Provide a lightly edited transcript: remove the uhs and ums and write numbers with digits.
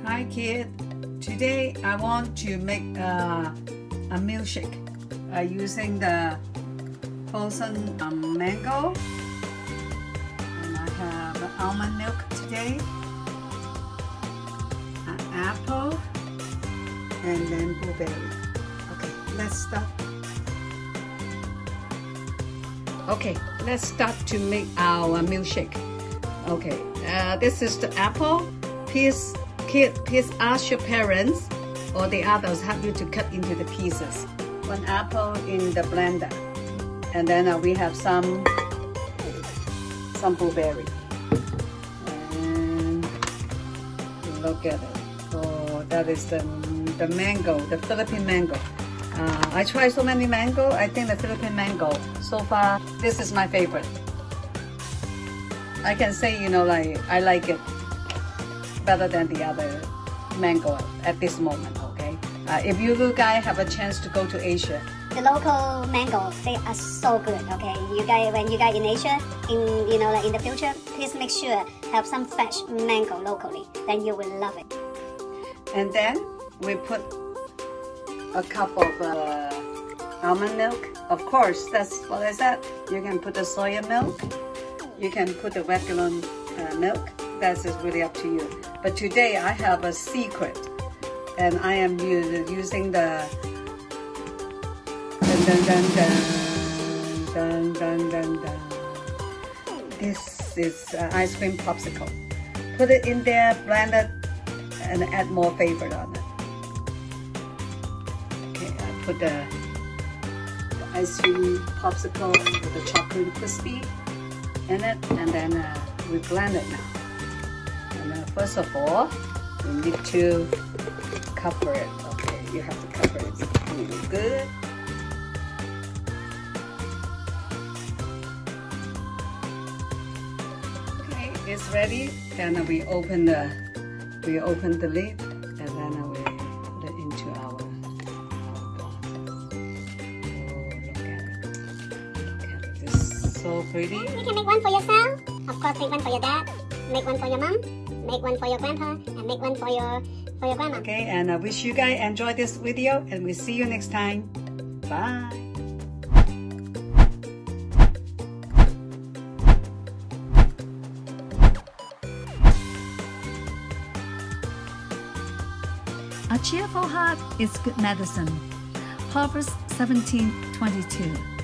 Hi kid, today I want to make a milkshake using the frozen mango, and I have almond milk today, an apple, and then blueberry. Okay, let's start. Okay, let's start to make our milkshake. Okay, this is the apple. Please ask your parents or the others help you to cut into the pieces. One apple in the blender, and then we have some blueberry. And look at it. Oh, that is the mango, the Philippine mango. I tried so many mango. I think the Philippine mango so far, this is my favorite. I can say, like I like it better than the other mango at this moment. Okay, if you guys have a chance to go to Asia, the local mango, they are so good. Okay, you guys, when you guys in Asia, like in the future, please make sure have some fresh mango locally. Then you will love it. And then we put a cup of almond milk. Of course, that's what I said. You can put the soya milk. You can put the regular milk. That is really up to you. But today I have a secret, and I am using the This is ice cream popsicle. Put it in there, blend it, and add more flavor on it. Okay, I put the ice cream popsicle with the chocolate crispy in it, and then we blend it now. And first of all, we need to cover it. Okay, you have to cover it really good. Okay, it's ready. And we open the lid, and then we put it into our bowl. Oh, look at it! Look at it! It's so pretty. You can make one for yourself. Of course, make one for your dad. Make one for your mom. Make one for your grandpa, and make one for your grandma. Okay, and I wish you guys enjoy this video, and we'll see you next time. Bye. A cheerful heart is good medicine. Proverbs 17:22.